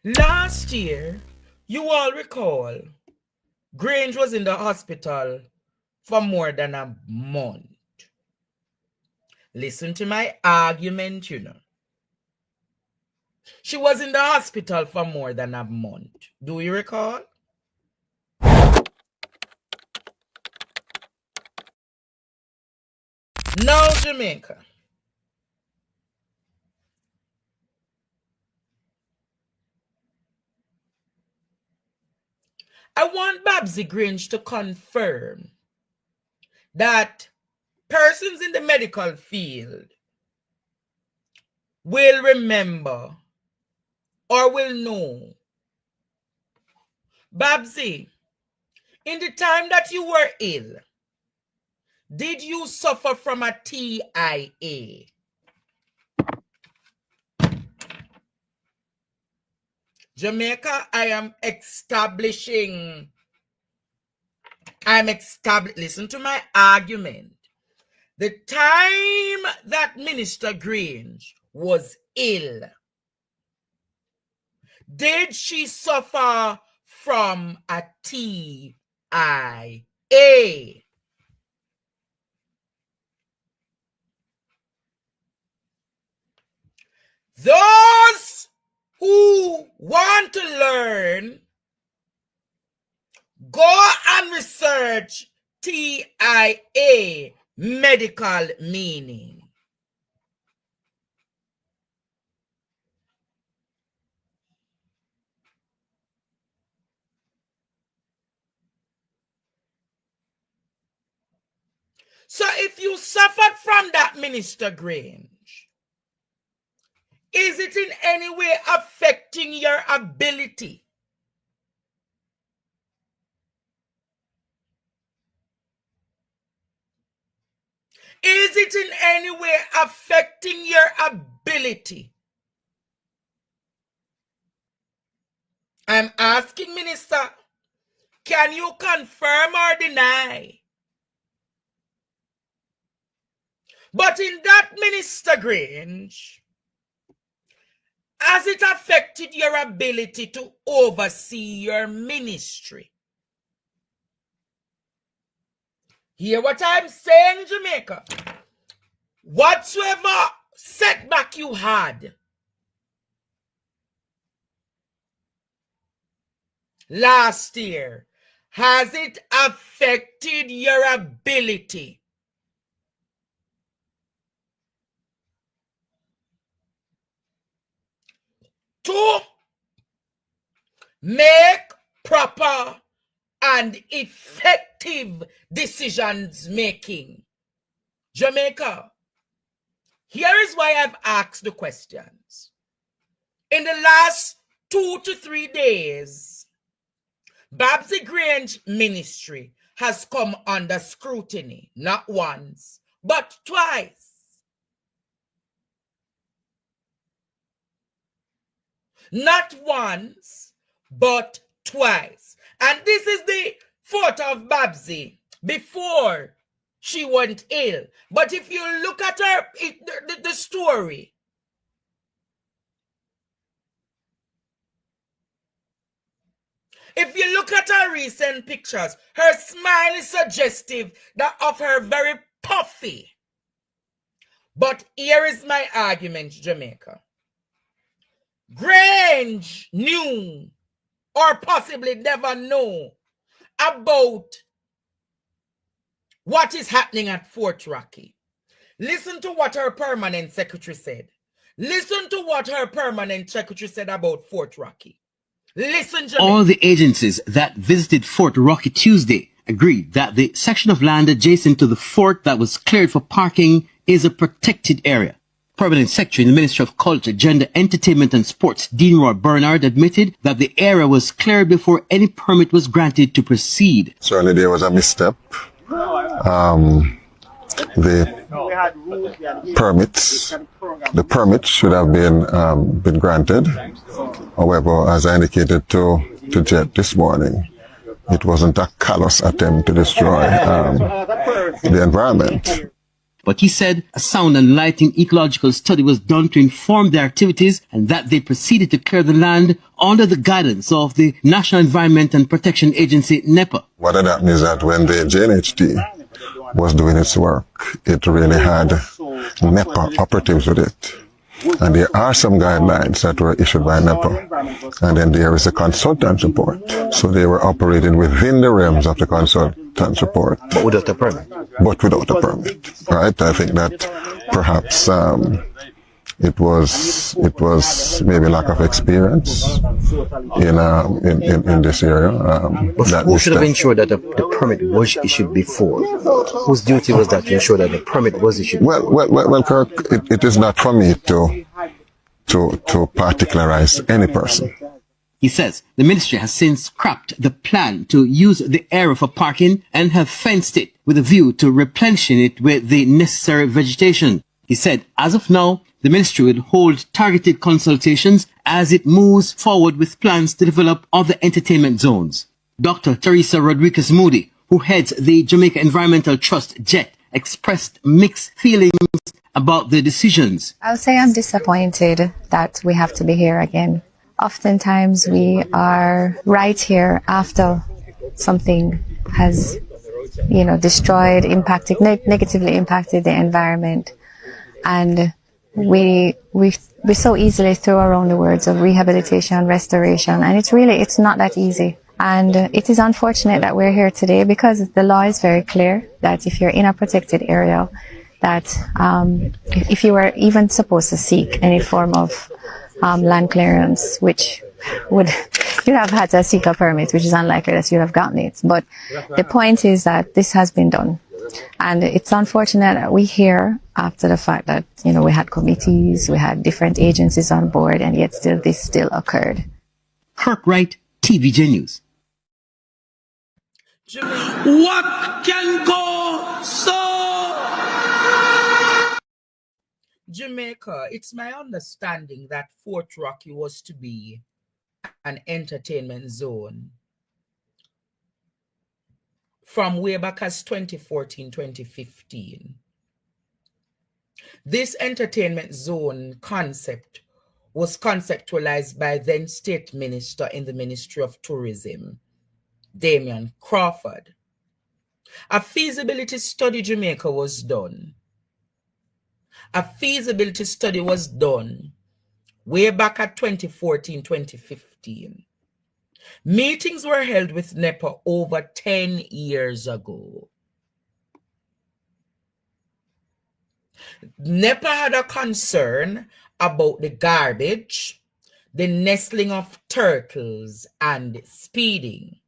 Last year, you all recall, Grange was in the hospital for more than a month. Listen to my argument, you know. She was in the hospital for more than a month. Do you recall? Now, Jamaica. I want Babsy Grange to confirm that persons in the medical field will remember or will know. Babsy, in the time that you were ill, did you suffer from a TIA? Jamaica, listen to my argument. The time that Minister Grange was ill, did she suffer from a TIA? Those who want to learn, go and research TIA medical meaning. So if you suffered from that, Minister Grange, is it in any way affecting your ability? Is it in any way affecting your ability? I'm asking, Minister, can you confirm or deny? But in that, Minister Grange, has it affected your ability to oversee your ministry? Hear what I'm saying, Jamaica? Whatsoever setback you had last year, has it affected your ability to make proper and effective decisions making? Jamaica, here is why I've asked the questions. In the last 2 to 3 days, Babsy Grange ministry has come under scrutiny, not once, but twice. Not once, but twice. And this is the photo of Babsy before she went ill. But if you look at her, the story, if you look at her recent pictures, her smile is suggestive of her very puffy. But here is my argument, Jamaica. Grange knew, or possibly never know, about what is happening at Fort Rocky. Listen to what her permanent secretary said. Listen to what her permanent secretary said about Fort Rocky. Listen, Jamaica. All the agencies that visited Fort Rocky Tuesday agreed that the section of land adjacent to the fort that was cleared for parking is a protected area. Permanent Secretary in the Ministry of Culture, Gender, Entertainment and Sports, Dean Roy Bernard, admitted that the area was cleared before any permit was granted to proceed. Certainly there was a misstep. The permit should have been granted. However, as I indicated to Jet this morning, it wasn't a callous attempt to destroy the environment. But he said a sound and lighting ecological study was done to inform their activities and that they proceeded to clear the land under the guidance of the National Environment and Protection Agency, NEPA. What had happened is that when the JNHT was doing its work, it really had NEPA operatives with it. And there are some guidelines that were issued by NEPA. And then there is a consultant report. So they were operating within the realms of the consultant report. But without a permit. But without a permit. Right? I think that perhaps it was maybe lack of experience in this area. But who should have ensured that the permit was issued before? Whose duty was that to ensure that the permit was issued? Well, Kirk, it is not for me to particularize any person. He says the ministry has since scrapped the plan to use the area for parking and have fenced it with a view to replenishing it with the necessary vegetation. He said, as of now, the ministry will hold targeted consultations as it moves forward with plans to develop other entertainment zones. Dr. Teresa Rodriguez Moody, who heads the Jamaica Environmental Trust, JET, expressed mixed feelings about the decisions. I'll say I'm disappointed that we have to be here again. Oftentimes we are right here after something has, destroyed, negatively impacted the environment. And we so easily throw around the words of rehabilitation, restoration, and it's not that easy. And it is unfortunate that we're here today because the law is very clear that if you're in a protected area, that if you were even supposed to seek any form of land clearance, which you'd have had to seek a permit, which is unlikely that you'd have gotten it. But the point is that this has been done. And it's unfortunate that we hear after the fact that, we had committees, we had different agencies on board, and yet this still occurred. Kirk Wright, TVJ News. What can go so? Jamaica, it's my understanding that Fort Rocky was to be an entertainment zone from way back as 2014-2015. This entertainment zone concept was conceptualized by then State Minister in the Ministry of Tourism, Damian Crawford. A feasibility study Jamaica was done. A feasibility study was done way back at 2014-2015. Meetings were held with NEPA over 10 years ago. NEPA had a concern about the garbage, the nestling of turtles, and speeding.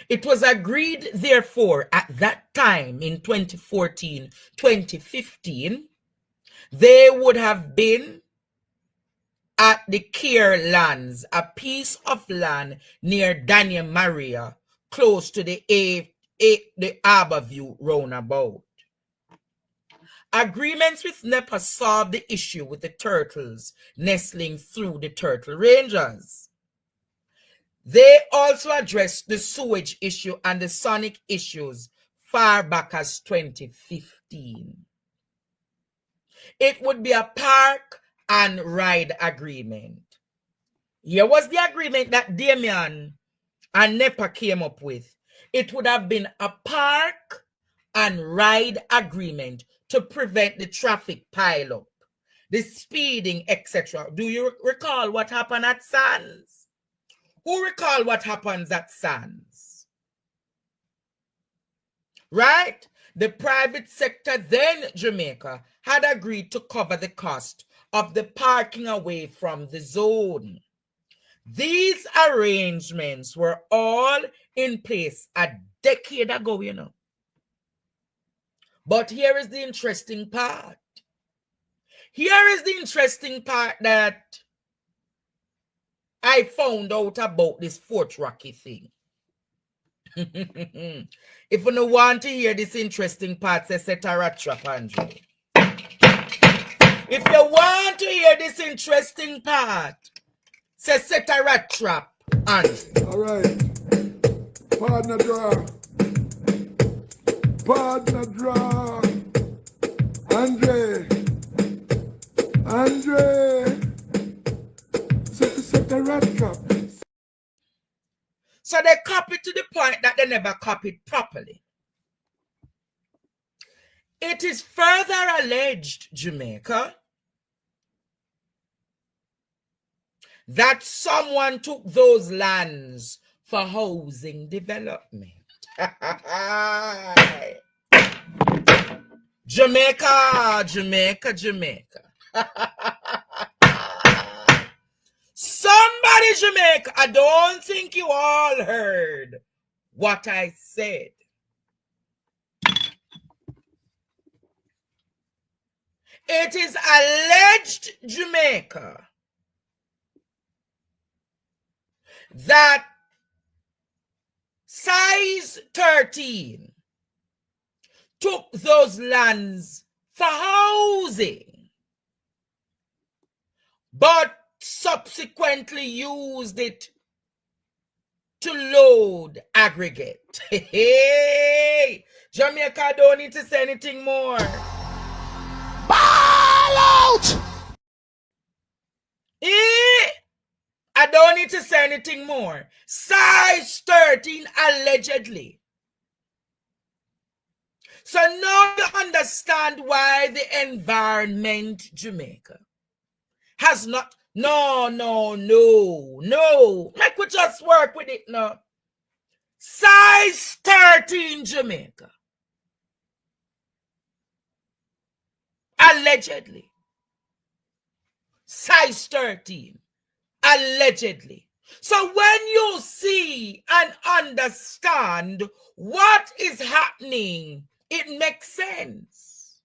It was agreed, therefore, at that time in 2014-2015, they would have been at the Care Lands, a piece of land near Daniel Maria, close to the Harborview roundabout. Agreements with NEPA solved the issue with the turtles nestling through the turtle ranges. They also addressed the sewage issue and the sonic issues far back as 2015. It would be a park and ride agreement. Here was the agreement that Damian and NEPA came up with. It would have been a park and ride agreement to prevent the traffic pileup, the speeding, etc. Do you recall what happened at Sands? Who recall what happens at Sands? Right? The private sector, then Jamaica, had agreed to cover the cost of the parking away from the zone. These arrangements were all in place a decade ago, But here is the interesting part. Here is the interesting part that I found out about this Fort Rocky thing. If you don't want to hear this interesting part, say set a rat trap, Andrew. If you want to hear this interesting part, say set a rat trap, Andrew. All right. Partner draw. partner draw. Andre, set the red cup. So they copied to the point that they never copied properly. It is further alleged, Jamaica, that someone took those lands for housing development. Jamaica. Somebody, Jamaica, I don't think you all heard what I said. It is alleged, Jamaica, that size 13 took those lands for housing, but subsequently used it to load aggregate. Hey, Jamaica don't need to say anything more. Ball out! I don't need to say anything more. Size 13 allegedly. So now you understand why the environment, Jamaica, has not. No. Like we just work with it now. Size 13, Jamaica. Allegedly. Size 13. Allegedly. So when you see and understand what is happening, it makes sense.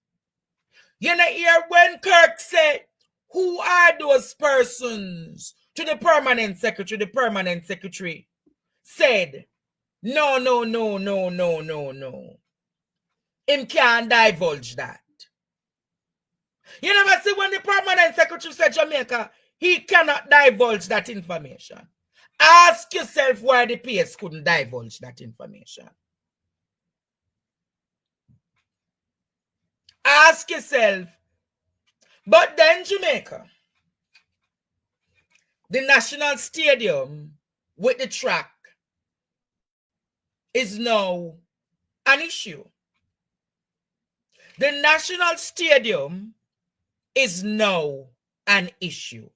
You know, here when Kirk said, who are those persons to the permanent secretary? The permanent secretary said, no. Him can't divulge that. You never see when the permanent secretary said Jamaica, he cannot divulge that information. Ask yourself why the PS couldn't divulge that information. Ask yourself. But then Jamaica, the national stadium with the track is now an issue. The national stadium is now an issue.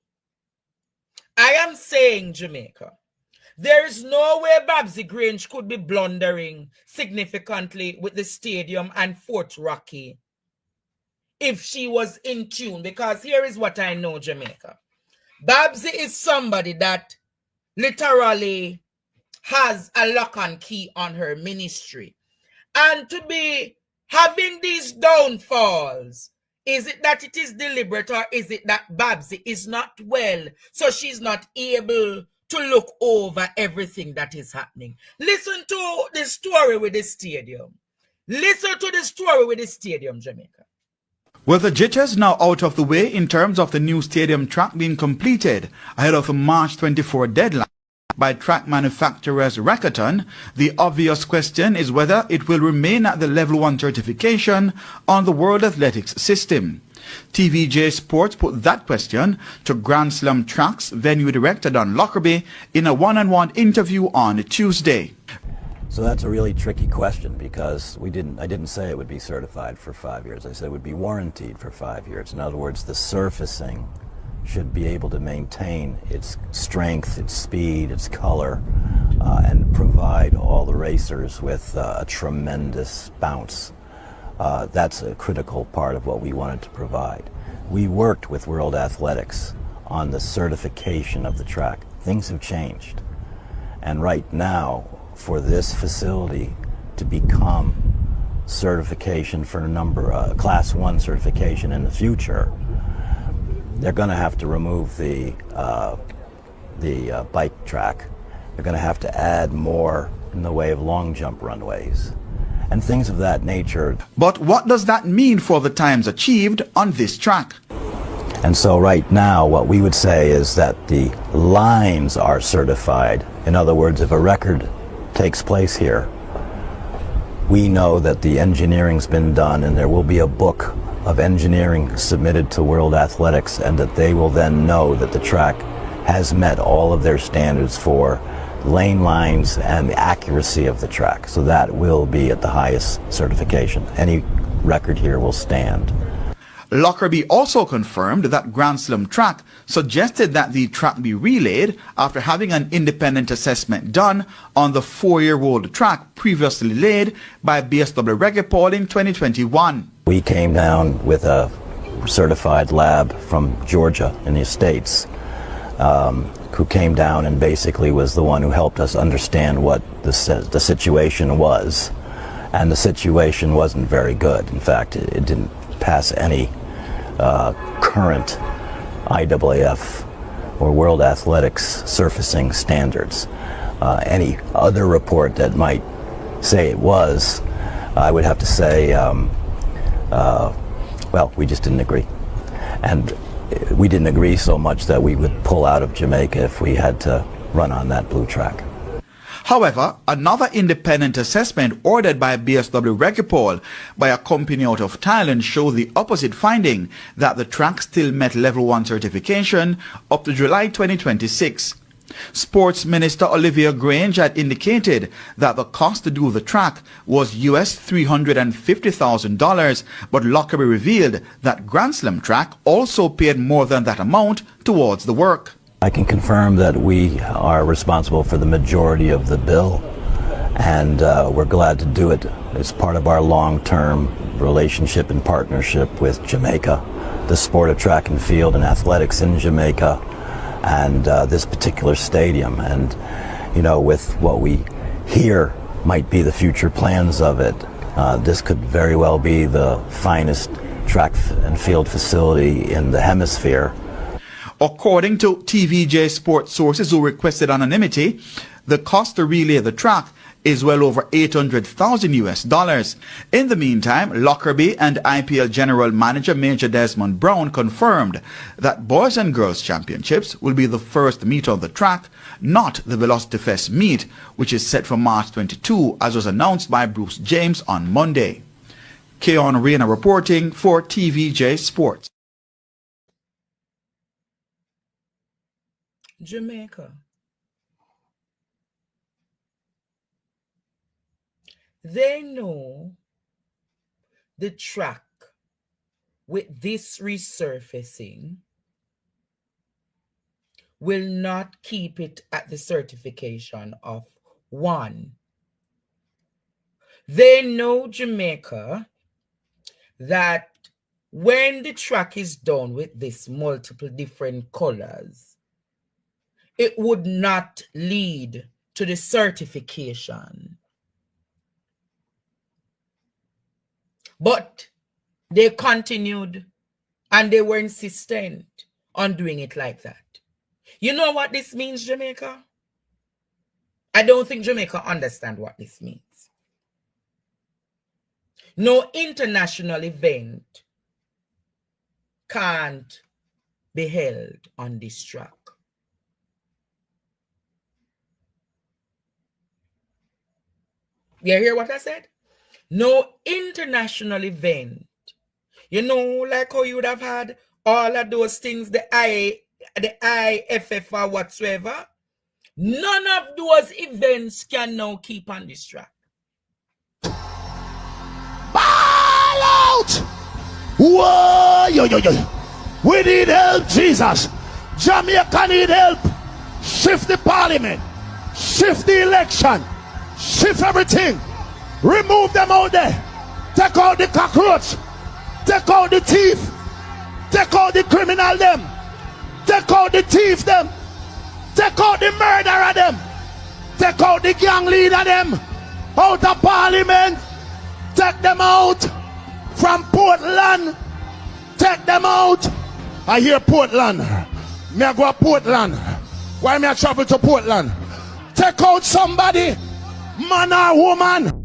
I am saying, Jamaica, there is no way Babsy Grange could be blundering significantly with the stadium and Fort Rocky if she was in tune, because here is what I know, Jamaica. Babsy is somebody that literally has a lock and key on her ministry. And to be having these downfalls, is it that it is deliberate, or is it that Babsy is not well, so she's not able to look over everything that is happening? Listen to the story with the stadium. Listen to the story with the stadium, Jamaica. With the jitters now out of the way in terms of the new stadium track being completed ahead of the March 24 deadline by track manufacturers Rakuten, the obvious question is whether it will remain at the Level 1 certification on the World Athletics system. TVJ Sports put that question to Grand Slam Tracks venue director Don Lockerbie in a one-on-one interview on Tuesday. So that's a really tricky question, because I didn't say it would be certified for 5 years. I said it would be warranted for 5 years. In other words, the surfacing should be able to maintain its strength, its speed, its color, and provide all the racers with a tremendous bounce. That's a critical part of what we wanted to provide. We worked with World Athletics on the certification of the track. Things have changed. And right now, for this facility to become certification for a number, Class 1 certification in the future, they're going to have to remove the bike track. They're going to have to add more in the way of long jump runways and things of that nature. But what does that mean for the times achieved on this track? And so right now what we would say is that the lines are certified. In other words, if a record takes place here, we know that the engineering's been done, and there will be a book of engineering submitted to World Athletics, and that they will then know that the track has met all of their standards for lane lines and the accuracy of the track. So that will be at the highest certification. Any record here will stand. Lockerbie also confirmed that Grand Slam Track suggested that the track be relayed after having an independent assessment done on the 4-year-old track previously laid by BSW Reggae in 2021. We came down with a certified lab from Georgia in the States, who came down and basically was the one who helped us understand what the situation was. And the situation wasn't very good. In fact, it didn't pass any current IAAF or World Athletics surfacing standards. Any other report that might say it was, I would have to say, well, we just didn't agree. And we didn't agree so much that we would pull out of Jamaica if we had to run on that blue track. However, another independent assessment ordered by BSW Reggae by a company out of Thailand showed the opposite finding, that the track still met Level 1 certification up to July 2026. Sports Minister Olivia Grange had indicated that the cost to do the track was US $350,000, but Lockerbie revealed that Grand Slam Track also paid more than that amount towards the work. I can confirm that we are responsible for the majority of the bill, and we're glad to do it. It's part of our long-term relationship and partnership with Jamaica, the sport of track and field and athletics in Jamaica, and this particular stadium. And, you know, with what we hear might be the future plans of it, this could very well be the finest track and field facility in the hemisphere. According to TVJ Sports sources who requested anonymity, the cost to relay the track is well over $800,000 US. In the meantime, Lockerbie and IPL General Manager Major Desmond Brown confirmed that Boys and Girls Championships will be the first meet on the track, not the Velocity Fest meet, which is set for March 22, as was announced by Bruce James on Monday. Keon Reina reporting for TVJ Sports. Jamaica. They know the track with this resurfacing will not keep it at the certification of 1. They know, Jamaica, that when the track is done with this multiple different colors, it would not lead to the certification. But they continued and they were insistent on doing it like that. You know what this means, Jamaica? I don't think Jamaica understands what this means. No international event can't be held on this track. You hear what I said? No international event. You know, like how you would have had all of those things, the IFF or whatsoever. None of those events can now keep on this track. Ball out! Whoa, yo. We need help, Jesus. Jamaica need help. Shift the parliament. Shift the election. Shift everything. Remove them out there. Take out the cockroach. Take out the thief. Take out the criminal them. Take out the thief them. Take out the murderer them. Take out the gang leader them. Out of parliament. Take them out. From Portland. Take them out. I hear Portland. Me I go to Portland. Why me I travel to Portland? Take out somebody. Man or woman.